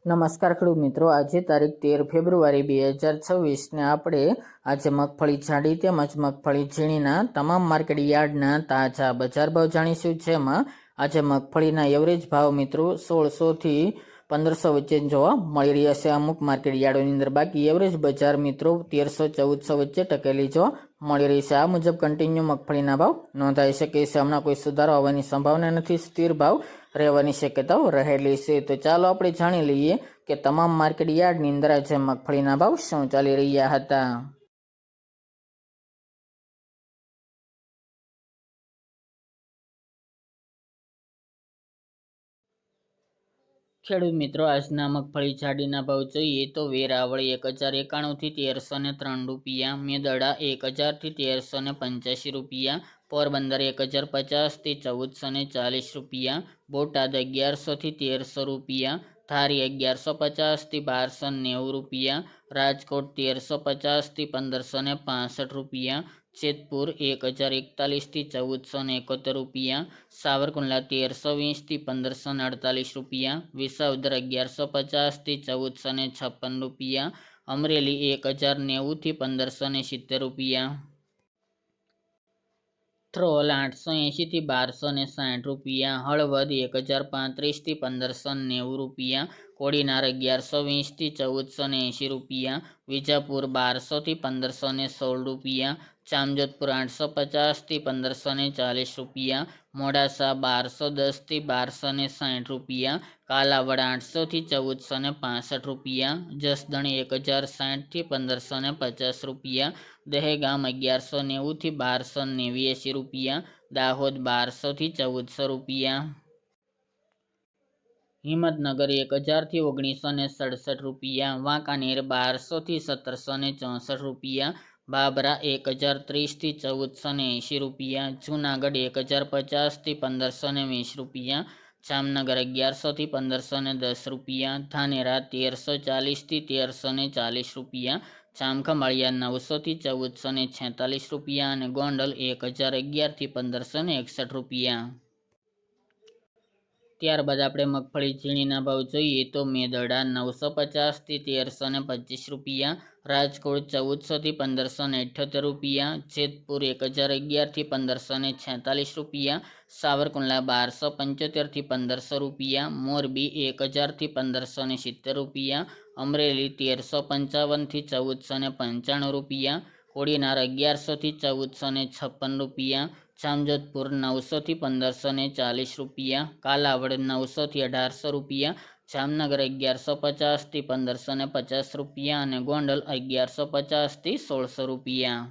નમસ્કાર ખેડૂત મિત્રો, આજે તારીખ 13 ફેબ્રુઆરી 2026 ને આપણે આજે મગફળી જાડી તેમજ મગફળી ઝીણીના તમામ માર્કેટ યાર્ડના તાજા બજાર ભાવ જાણીશું। જેમાં આજે મગફળીના એવરેજ ભાવ મિત્રો 1600 થી 1500 વચ્ચે જોવા મળી રહ્યા છે અમુક માર્કેટ યાર્ડોની અંદર। બાકી એવરેજ બજાર મિત્રો 1300-1400 વચ્ચે ટકેલી જોવા મળી રહી છે। આ મુજબ કન્ટિન્યુ મગફળીના ભાવ નોંધાઈ શકે છે। હમણાં કોઈ સુધારો આવવાની સંભાવના નથી, સ્થિર ભાવ રહેવાની શક્યતાઓ રહેલી છે। તો ચાલો આપણે જાણી લઈએ કે તમામ માર્કેટ યાર્ડની અંદર આજે મગફળીના ભાવ શું ચાલી રહ્યા હતા। ખેડૂત મિત્રો, આજના મગફળી જાડીના ભાવ જોઈએ તો વેરાવળ 1091 થી 1303 રૂપિયા, મેદડા 1000 થી 1385 રૂપિયા, પોરબંદર 1050 થી 1440 રૂપિયા, બોટાદ 1100 થી 1300 રૂપિયા, ધારી 1150 થી 1290 રૂપિયા, રાજકોટ 1350 થી 1565 રૂપિયા, જેતપુર 1041 થી 1471 રૂપિયા, સાવરકુંડલા 1320 થી 1548 રૂપિયા, વિસાવદર 1150 થી 1456 રૂપિયા, અમરેલી 1090 થી 1570 રૂપિયા, થ્રોલ 880 થી 1260 રૂપિયા, હળવદ 1035 થી 1590 રૂપિયા, કોડીનાર 1120 થી 1480 રૂપિયા, વિજાપુર 1200 થી 1516 રૂપિયા, જામજોધપુર 850 થી 1540 રૂપિયા, મોડાસા 1210 થી 1260 રૂપિયા, કાલાવડ 800 થી 1465 રૂપિયા, જસદણ 1060 થી 1550 રૂપિયા, દહેગામ 1190 થી 1289 રૂપિયા, દાહોદ 1200 થી 1400 રૂપિયા, હિંમતનગર 1000 થી 1967 રૂપિયા, વાંકાનેર 1200 થી 1764 રૂપિયા, બાબરા 1030 થી 1480 રૂપિયા, જૂનાગઢ 1050 થી 1520 રૂપિયા, જામનગર 1100 થી 1510 રૂપિયા, ધાનેરા 1340 થી 1340 રૂપિયા, જામખંભાળિયા 900 થી 1446 રૂપિયા અને ગોંડલ 1011 થી 1561 રૂપિયા। ત્યારબાદ આપણે મગફળી ઝીણીના ભાવ જોઈએ તો મેદડા 950 થી 1325 રૂપિયા, રાજકોટ 1400 થી 1578 રૂપિયા, જેતપુર 1011 થી 1546 રૂપિયા, સાવરકુંડલા 1275 થી 1500 રૂપિયા, મોરબી 1000 થી 1570 રૂપિયા, અમરેલી 1355 થી 1495 રૂપિયા, કોડીનાર 1100 થી 1456 રૂપિયા, જામજોધપુર 900 થી 1540 રૂપિયા, કાલાવડ 900 થી 1800 રૂપિયા, જામનગર 1150 થી 1550 રૂપિયા અને ગોંડલ 1150 થી 1600 રૂપિયા।